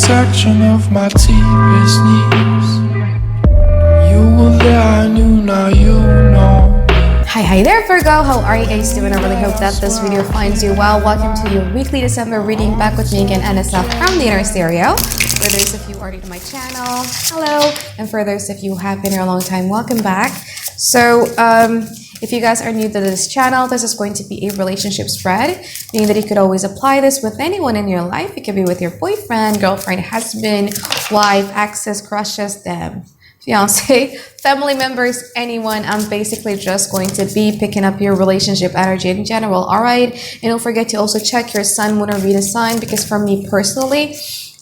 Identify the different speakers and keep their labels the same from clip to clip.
Speaker 1: intersection of my deepest needs. You were there, I knew, now you know.
Speaker 2: Hi there Virgo, how are you guys doing? I really hope that this video finds you well. Welcome to your weekly December reading, back with me again, Anisa from the Inner Stereo. For those of you already to my channel, hello, and for those of you who have been here a long time, welcome back. So if you guys are new to this channel, this is going to be a relationship spread, meaning that you could always apply this with anyone in your life. It could be with your boyfriend, girlfriend, husband, wife, exes, crushes, them, fiance, family members, anyone. I'm basically just going to be picking up your relationship energy in general, all right? And don't forget to also check your sun, moon, or Venus sign, because for me personally,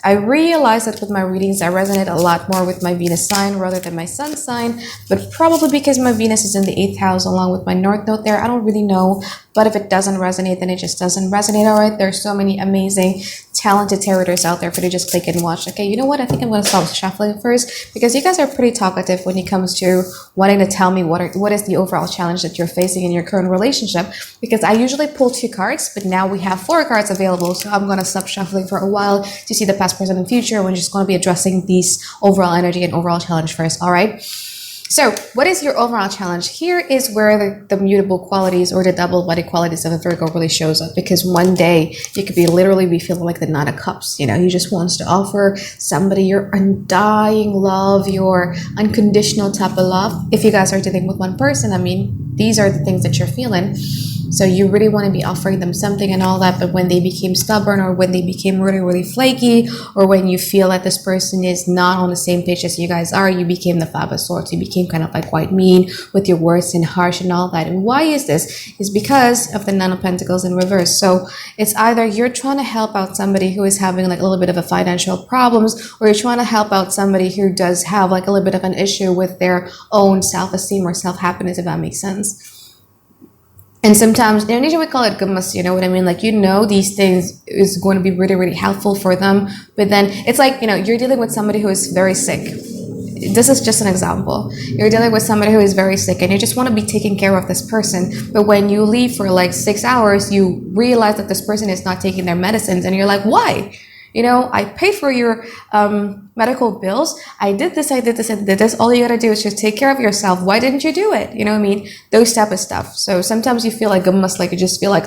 Speaker 2: I realized that with my readings, I resonate a lot more with my Venus sign rather than my sun sign, but probably because my Venus is in the 8th house along with my North Node there. I don't really know, but if it doesn't resonate, then it just doesn't resonate, all right? There's so many amazing, talented tarot readers out there for you to just click and watch. Okay, you know what? I think I'm going to stop shuffling first, because you guys are pretty talkative when it comes to wanting to tell me what is the overall challenge that you're facing in your current relationship, because I usually pull 2 cards, but now we have 4 cards available, so I'm going to stop shuffling for a while to see the past, present, and future. We're just going to be addressing these overall energy and overall challenge first, all right? So what is your overall challenge? Here is where the mutable qualities or the double-bodied qualities of a Virgo really shows up, because one day you could literally be feeling like the Nine of Cups. You know, you just wants to offer somebody your undying love, your unconditional type of love. If you guys are dealing with one person, I mean, these are the things that you're feeling. So you really want to be offering them something and all that, but when they became stubborn, or when they became really, really flaky, or when you feel that this person is not on the same page as you guys are, you became the Five of Swords. You became kind of like quite mean with your words and harsh and all that. And why is this? It's because of the Nine of Pentacles in reverse. So it's either you're trying to help out somebody who is having like a little bit of a financial problems, or you're trying to help out somebody who does have like a little bit of an issue with their own self-esteem or self-happiness, if that makes sense. And sometimes in Indonesia we call it gemes, you know what I mean? Like, you know, these things is going to be really, really helpful for them. But then it's like, you know, you're dealing with somebody who is very sick. This is just an example. You're dealing with somebody who is very sick and you just want to be taking care of this person. But when you leave for like 6 hours, you realize that this person is not taking their medicines and you're like, why? You know, I paid for your medical bills. I did this, I did this, I did this. All you gotta do is just take care of yourself. Why didn't you do it? You know what I mean? Those type of stuff. So sometimes you feel like a must, like you just feel like,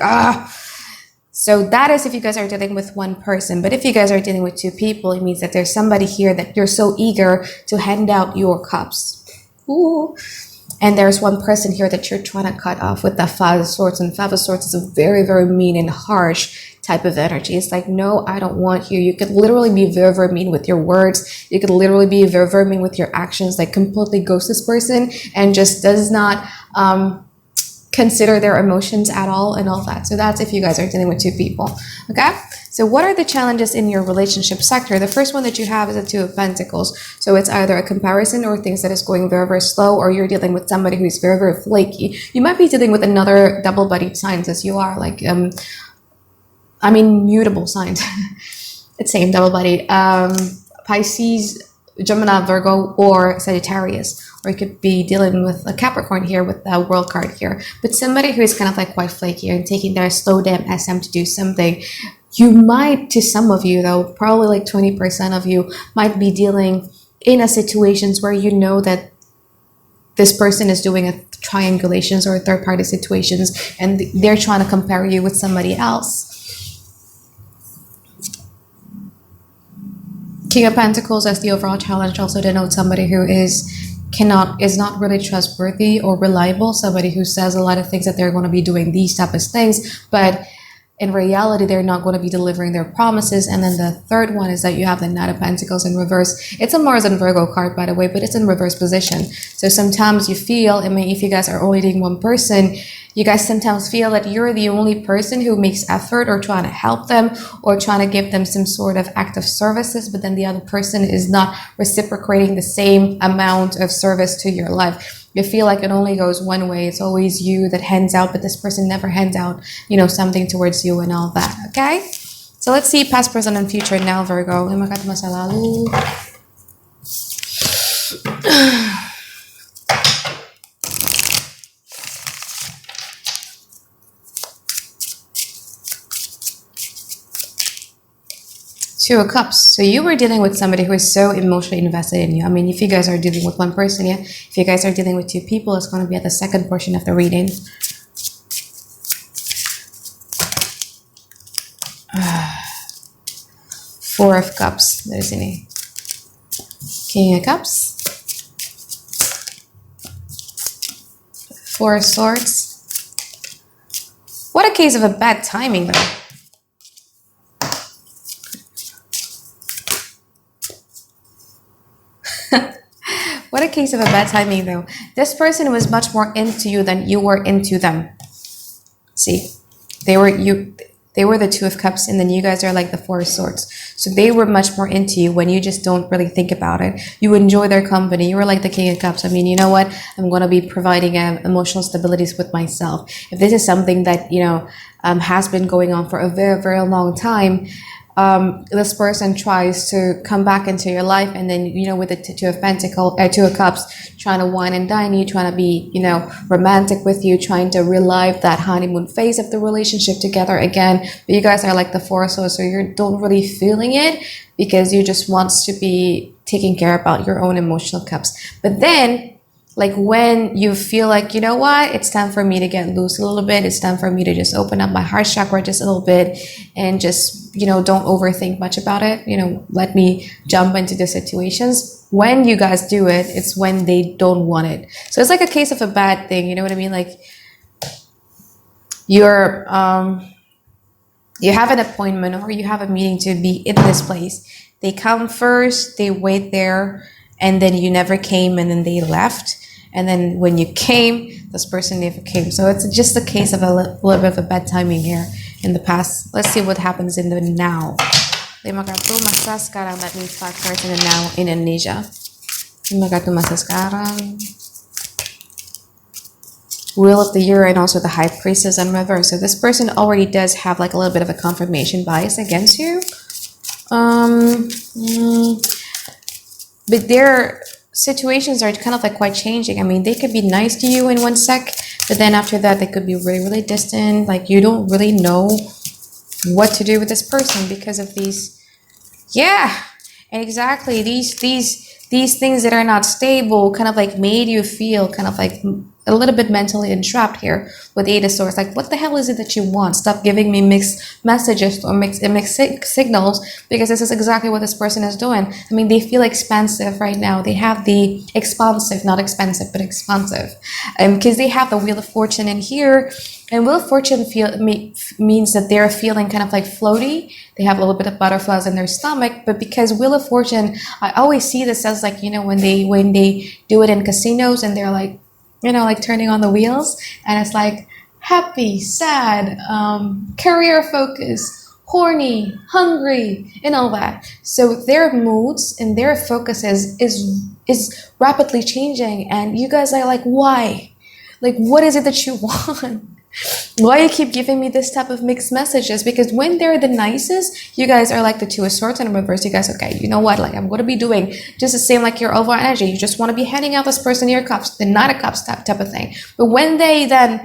Speaker 2: So that is if you guys are dealing with one person. But if you guys are dealing with 2 people, it means that there's somebody here that you're so eager to hand out your cups. Ooh. And there's one person here that you're trying to cut off with the Five of Swords. And Five of Swords is a very, very mean and harsh type of energy. It's like, no, I don't want you. You could literally be very, very mean with your words. You could literally be very, very mean with your actions, like completely ghost this person and just does not consider their emotions at all and all that. So that's if you guys are dealing with 2 people. Okay, so what are the challenges in your relationship sector? The first one that you have is the Two of Pentacles. So it's either a comparison or things that is going very, very slow, or you're dealing with somebody who is very, very flaky. You might be dealing with another double-bodied signs as you are, like mutable signs. It's same, double-bodied. Pisces, Gemini, Virgo, or Sagittarius. Or you could be dealing with a Capricorn here with the World card here. But somebody who is kind of like quite flaky and taking their slow damn SM to do something. You might, to some of you though, probably like 20% of you might be dealing in a situations where you know that this person is doing a triangulations or third-party situations and they're trying to compare you with somebody else. King of Pentacles as the overall challenge also denotes somebody who is not really trustworthy or reliable, somebody who says a lot of things that they're going to be doing these type of things, but in reality they're not going to be delivering their promises. And then the third one is that you have the Knight of Pentacles in reverse. It's a Mars and Virgo card, by the way, but it's in reverse position. So sometimes you feel, I mean, if you guys are only dating one person, you guys sometimes feel that you're the only person who makes effort or trying to help them or trying to give them some sort of act of services, but then the other person is not reciprocating the same amount of service to your life. You feel like it only goes one way. It's always you that hands out, but this person never hands out, you know, something towards you and all that, okay? So let's see past, present, and future now, Virgo. Masa lalu. Two of Cups. So you were dealing with somebody who is so emotionally invested in you. I mean, if you guys are dealing with one person, yeah, if you guys are dealing with two people, it's going to be at the second portion of the reading. Four of Cups. Dari sini. King of Cups. Four of Swords. What a case of a bad timing, though. What a case of a bad timing, though. This person was much more into you than you were into them. See, they were the Two of Cups, and then you guys are like the Four of Swords. So they were much more into you when you just don't really think about it. You enjoy their company. You were like the King of Cups. I mean, you know what? I'm going to be providing emotional stabilities with myself. If this is something that, you know, has been going on for a very, very long time, this person tries to come back into your life, and then, you know, with the Two of Cups, trying to wine and dine you, trying to be, you know, romantic with you, trying to relive that honeymoon phase of the relationship together again. But you guys are like the Four of Swords, so you don't really feeling it because you just wants to be taking care about your own emotional cups. But then, like, when you feel like, you know what, it's time for me to get loose a little bit, it's time for me to just open up my heart chakra just a little bit and just, you know, don't overthink much about it, you know, let me jump into the situations. When you guys do it, it's when they don't want it. So it's like a case of a bad thing, you know what I mean? Like, you're you have an appointment or you have a meeting to be in this place. They come first, they wait there, and then you never came, and then they left. And then when you came, this person never came. So it's just a case of a little bit of a bad timing here in the past. Let's see what happens in the now. Lima kartu masa sekarang. That means 5 cards in the now in Indonesia. Lima kartu masa sekarang. Wheel of the Year, and also the High Priestess and reverse. So this person already does have like a little bit of a confirmation bias against you. But their situations are kind of like quite changing. I mean, they could be nice to you in one sec, but then after that, they could be really, really distant. Like, you don't really know what to do with this person because of these. Yeah, and exactly these things that are not stable kind of like made you feel kind of like a little bit mentally entrapped here with Eight of Swords. Like, what the hell is it that you want? Stop giving me mixed messages or mixed signals, because this is exactly what this person is doing. I mean, they feel expansive right now. They have the expansive, not expensive, but expansive, because they have the Wheel of Fortune in here, and Wheel of Fortune means that they're feeling kind of like floaty. They have a little bit of butterflies in their stomach, but because Wheel of Fortune, I always see this as like, you know, when they do it in casinos and they're like, you know, like turning on the wheels, and it's like happy, sad, career focus, horny, hungry, and all that. So their moods and their focuses is rapidly changing, and you guys are like, why? Like, what is it that you want? Why you keep giving me this type of mixed messages? Because when they're the nicest, you guys are like the Two of Swords in reverse. You guys, okay, you know what? Like, I'm going to be doing just the same like your overall energy. You just want to be handing out this person your cups, the Knight of Cups type of thing. But when they then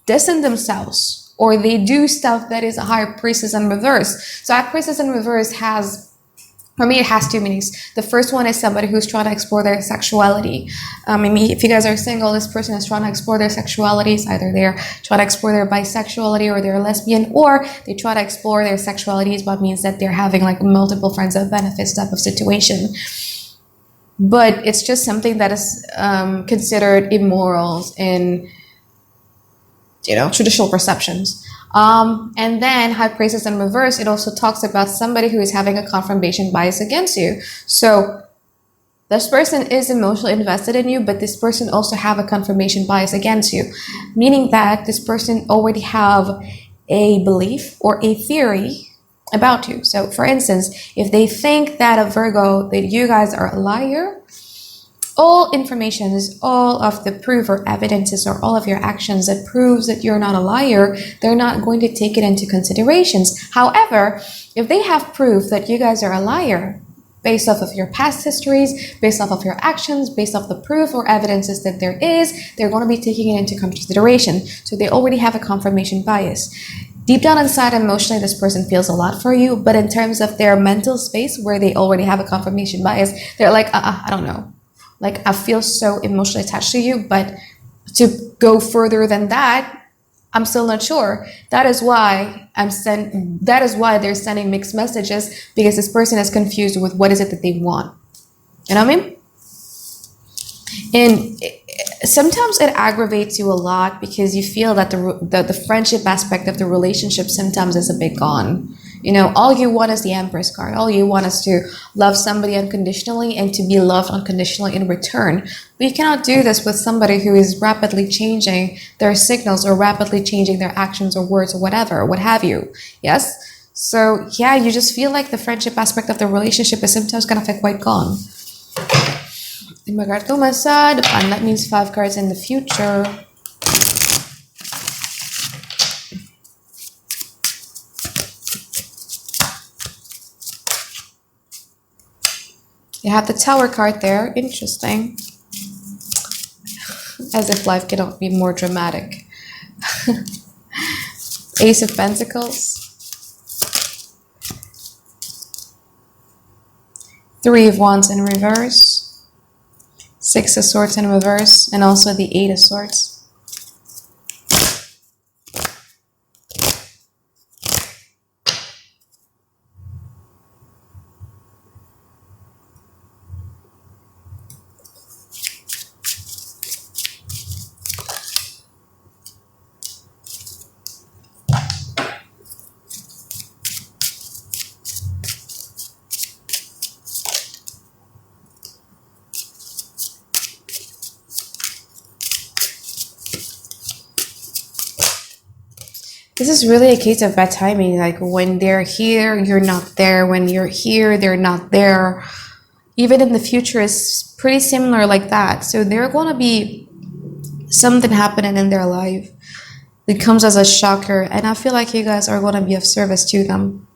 Speaker 2: distance themselves or they do stuff that is a High Priestess in reverse. So High Priestess in reverse has, for me, it has two meanings. The first one is somebody who's trying to explore their sexuality. I mean, if you guys are single, this person is trying to explore their sexualities. Either they're trying to explore their bisexuality, or they're lesbian, or they try to explore their sexualities, but means that they're having like multiple friends of benefits type of situation. But it's just something that is considered immoral in, you know, traditional perceptions. And then High Priestess in reverse, it also talks about somebody who is having a confirmation bias against you. So this person is emotionally invested in you, but this person also have a confirmation bias against you, meaning that this person already have a belief or a theory about you. So for instance, if they think that a Virgo, that you guys are a liar, all informations, all of the proof or evidences, or all of your actions that proves that you're not a liar, they're not going to take it into considerations. However, if they have proof that you guys are a liar, based off of your past histories, based off of your actions, based off the proof or evidences that there is, they're going to be taking it into consideration. So they already have a confirmation bias. Deep down inside, emotionally, this person feels a lot for you, but in terms of their mental space where they already have a confirmation bias, they're like, I don't know. Like, I feel so emotionally attached to you, but to go further than that, I'm still not sure. That is why they're sending mixed messages, because this person is confused with what is it that they want. You know what I mean? And sometimes it aggravates you a lot because you feel that the friendship aspect of the relationship sometimes is a bit gone. You know, all you want is the Empress card. All you want is to love somebody unconditionally and to be loved unconditionally in return. But you cannot do this with somebody who is rapidly changing their signals or rapidly changing their actions or words or whatever, what have you. Yes? So, yeah, you just feel like the friendship aspect of the relationship is sometimes going to feel quite gone. Lima kartu masa depan, that means 5 cards in the future. You have the Tower card there, interesting. As if life cannot be more dramatic. Ace of Pentacles. 3 of Wands in reverse. 6 of Swords in reverse, and also the 8 of Swords. This is really a case of bad timing. Like, when they're here, you're not there. When you're here, they're not there. Even in the future is pretty similar like that. So there's going to be something happening in their life that comes as a shocker. And I feel like you guys are going to be of service to them.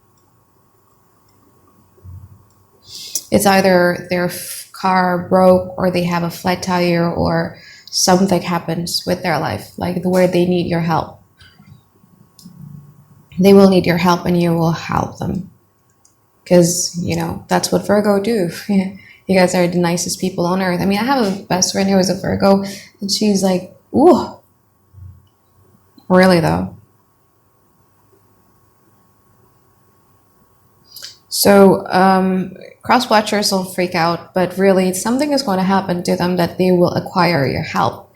Speaker 2: It's either their car broke or they have a flat tire or something happens with their life, like where they need your help. They will need your help and you will help them. Because, you know, that's what Virgo do. You guys are the nicest people on earth. I mean, I have a best friend who is a Virgo and she's like, ooh. Really though. So, cross watchers will freak out, but really something is going to happen to them that they will acquire your help.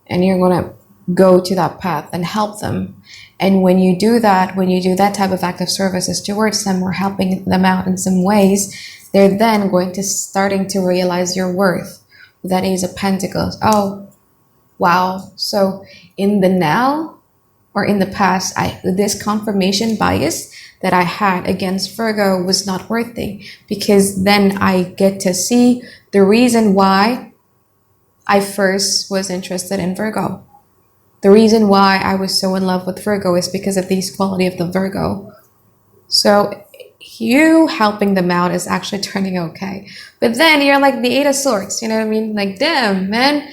Speaker 2: And you're going to go to that path and help them. And when you do that type of act of services towards them or helping them out in some ways, they're then going to starting to realize your worth. That Ace of Pentacles. Oh, wow. So in the now or in the past, this confirmation bias that I had against Virgo was not worthy, because then I get to see the reason why I first was interested in Virgo. The reason why I was so in love with Virgo is because of these quality of the Virgo. So you helping them out is actually turning okay. But then you're like the 8 of Swords, you know what I mean? Like, damn, man.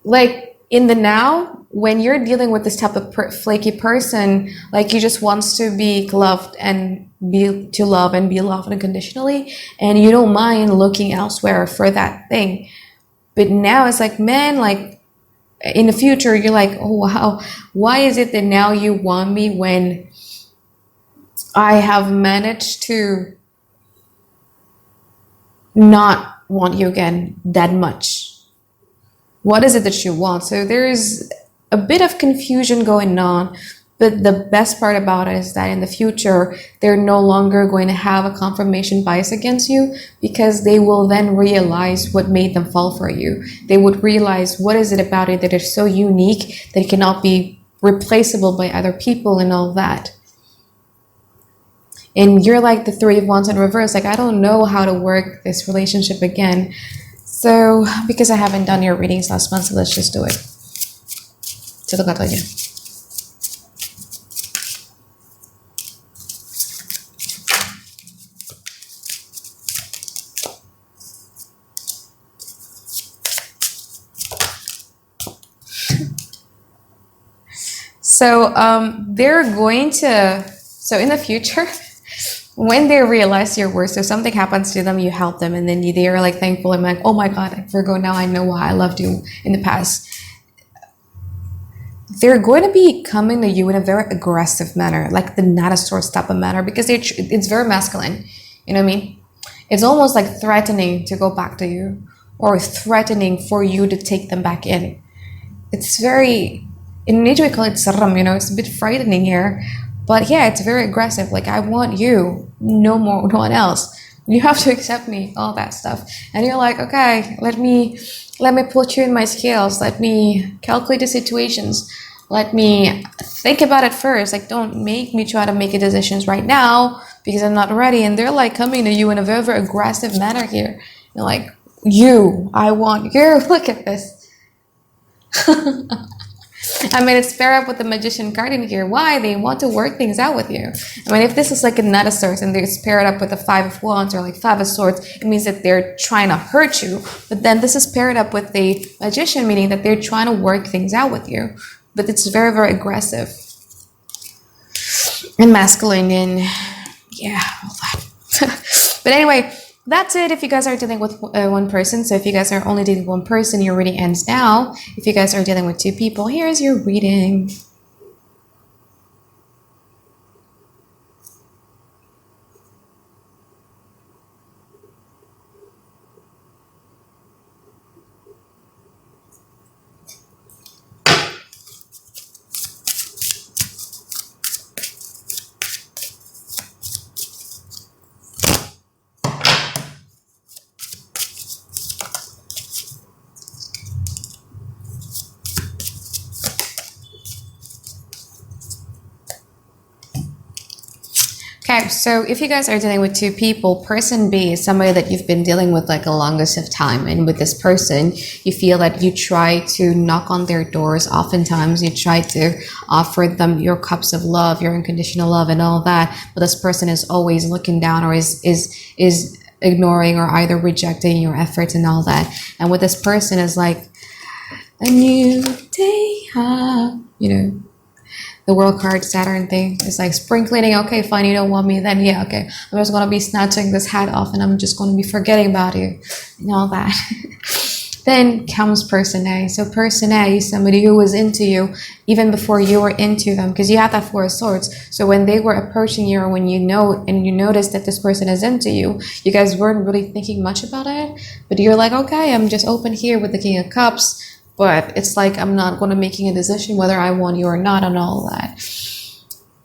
Speaker 2: Like, in the now, when you're dealing with this type of flaky person, like, you just wants to be loved and be loved unconditionally, and you don't mind looking elsewhere for that thing. But now it's like, man, like, in the future, you're like, oh, wow, why is it that now you want me when I have managed to not want you again that much? What is it that you want? So there's a bit of confusion going on, but the best part about it is that in the future, they're no longer going to have a confirmation bias against you, because they will then realize what made them fall for you. They would realize what is it about it that is so unique that it cannot be replaceable by other people and all that. And you're like the 3 of Wands in reverse. Like, I don't know how to work this relationship again. So, because I haven't done your readings last month, so let's just do it. Satu kartunya. So they're going to, so in the future, when they realize your worth, so something happens to them, you help them, and then they're like thankful and like, oh my God, Virgo, now I know why I loved you in the past. They're going to be coming to you in a very aggressive manner, like the Knight of Swords type of manner, because it's very masculine. You know what I mean? It's almost like threatening to go back to you, or threatening for you to take them back in. It's very, in Indonesia we call it serem, you know, it's a bit frightening here. But yeah, it's very aggressive. Like, I want you, no more, no one else. You have to accept me, all that stuff. And you're like, okay, let me put you in my scales. Let me calculate the situations. Let me think about it first. Like, don't make me try to make a decisions right now because I'm not ready. And they're like coming to you in a very, very aggressive manner here. You're like, I want you. Look at this. I mean, it's paired up with the Magician card in here. Why? They want to work things out with you. I mean, if this is like a Knight of Swords and it's paired up with the Five of Wands or like Five of Swords, it means that they're trying to hurt you. But then this is paired up with the Magician, meaning that they're trying to work things out with you. But it's very, very aggressive and masculine and yeah, all that. But anyway, that's it if you guys are dealing with one person. So if you guys are only dealing with one person, your reading ends now. If you guys are dealing with two people, here's your reading. Okay, so if you guys are dealing with two people, person B is somebody that you've been dealing with like the longest of time. And with this person, you feel that you try to knock on their doors. Oftentimes, you try to offer them your cups of love, your unconditional love and all that. But this person is always looking down or is ignoring or either rejecting your efforts and all that. And with this person is like, a new day, you know, the world card Saturn thing is like spring cleaning. Okay, fine, you don't want me, then yeah, okay, I'm just gonna be snatching this hat off and I'm just gonna be forgetting about you and all that. Then comes person A. So person A is somebody who was into you even before you were into them, because you have that Four of Swords. So when they were approaching you, or when you know and you notice that this person is into you, you guys weren't really thinking much about it, but you're like, okay, I'm just open here with the King of Cups. But it's like I'm not going to making a decision whether I want you or not and all that.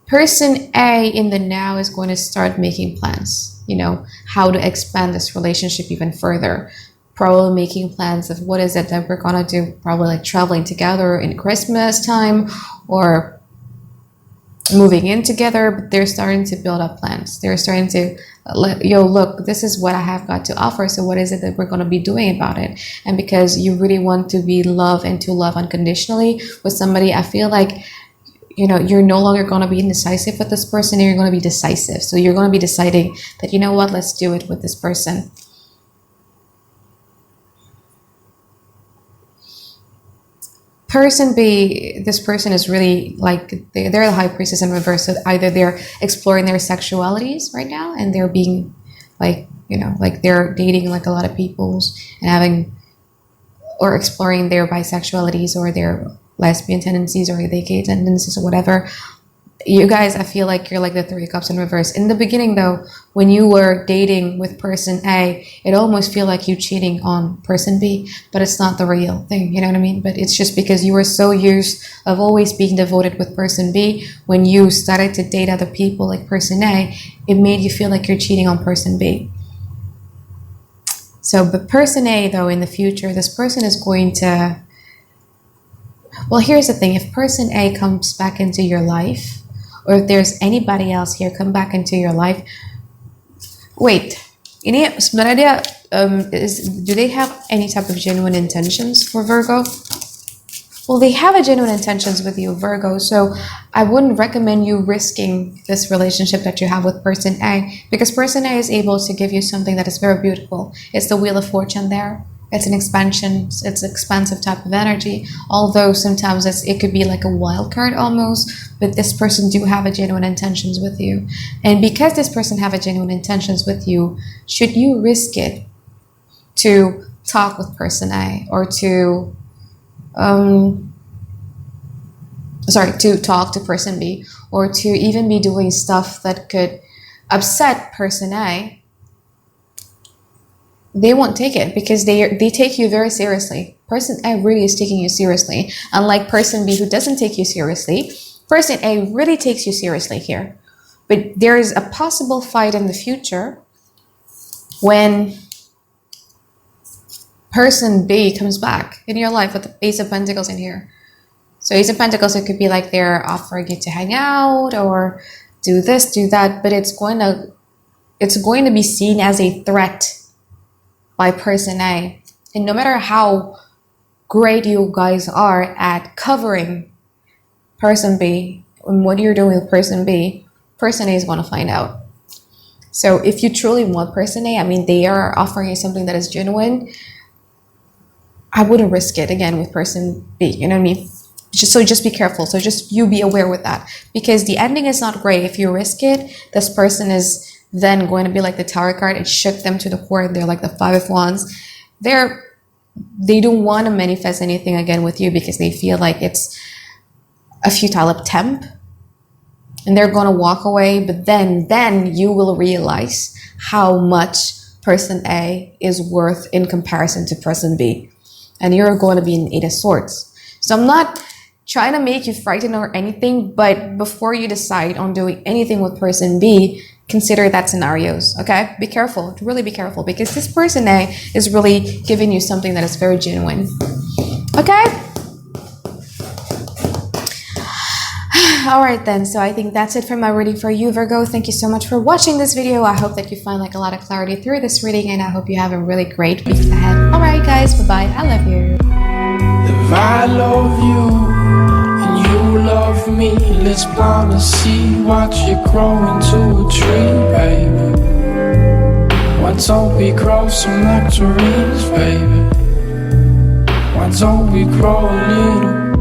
Speaker 2: Person A in the now is going to start making plans, you know, how to expand this relationship even further. Probably making plans of what is it that we're going to do, probably like traveling together in Christmas time or moving in together. But they're starting to build up plans. They're starting to look, this is what I have got to offer, so what is it that we're going to be doing about it? And because you really want to be loved and to love unconditionally with somebody, I feel like, you know, you're no longer going to be indecisive with this person, you're going to be decisive. So you're going to be deciding that, you know what, let's do it with this person. Person B, this person is really like, they're the High Priestess in reverse. So either they're exploring their sexualities right now and they're being like, you know, like they're dating like a lot of peoples and having, or exploring their bisexualities or their lesbian tendencies or their gay tendencies or whatever. You guys, I feel like you're like the Three of Cups in reverse. In the beginning though, when you were dating with person A, it almost feel like you cheating on person B, but it's not the real thing, you know what I mean? But it's just because you were so used of always being devoted with person B, when you started to date other people like person A, it made you feel like you're cheating on person B. So, but person A though, in the future, this person is going to, well, here's the thing, if person A comes back into your life, or if there's anybody else here come back into your life, wait, ini sebenarnya do they have any type of genuine intentions for Virgo? Well, they have a genuine intentions with you, Virgo, so I wouldn't recommend you risking this relationship that you have with person A, because person A is able to give you something that is very beautiful. It's the Wheel of Fortune there. It's an expansion, it's expansive type of energy. Although sometimes it could be like a wild card almost, but this person do have a genuine intentions with you. And because this person have a genuine intentions with you, should you risk it to talk with person A or to talk to person B, or to even be doing stuff that could upset person A, they won't take it because they take you very seriously. Person A really is taking you seriously. Unlike person B who doesn't take you seriously, person A really takes you seriously here. But there is a possible fight in the future when person B comes back in your life with the Ace of Pentacles in here. So Ace of Pentacles, it could be like they're offering you to hang out or do this, do that, but it's going to be seen as a threat by person A. And no matter how great you guys are at covering person B and what you're doing with person B, person A is going to find out. So if you truly want person A, I mean, they are offering you something that is genuine, I wouldn't risk it again with person B. You know what I mean? Just be careful. So just you be aware with that, because the ending is not great. If you risk it, this person is then going to be like the Tower card. It shook them to the core. They're like the Five of Wands. They don't want to manifest anything again with you because they feel like it's a futile attempt, and they're going to walk away. But then you will realize how much person A is worth in comparison to person B, and you're going to be an Eight of Swords. So I'm not trying to make you frightened or anything, but before you decide on doing anything with person B, consider that scenarios, okay? Be careful, really be careful, because this person A is really giving you something that is very genuine, okay? All right then, so I think that's it for my reading for you, Virgo. Thank you so much for watching this video. I hope that you find like a lot of clarity through this reading, and I hope you have a really great week ahead. All right guys, bye-bye. I love you.
Speaker 1: If I love you and you love me, let's plant a seed, watch it grow into a tree, baby. Why don't we grow some nectarines, baby? Why don't we grow a little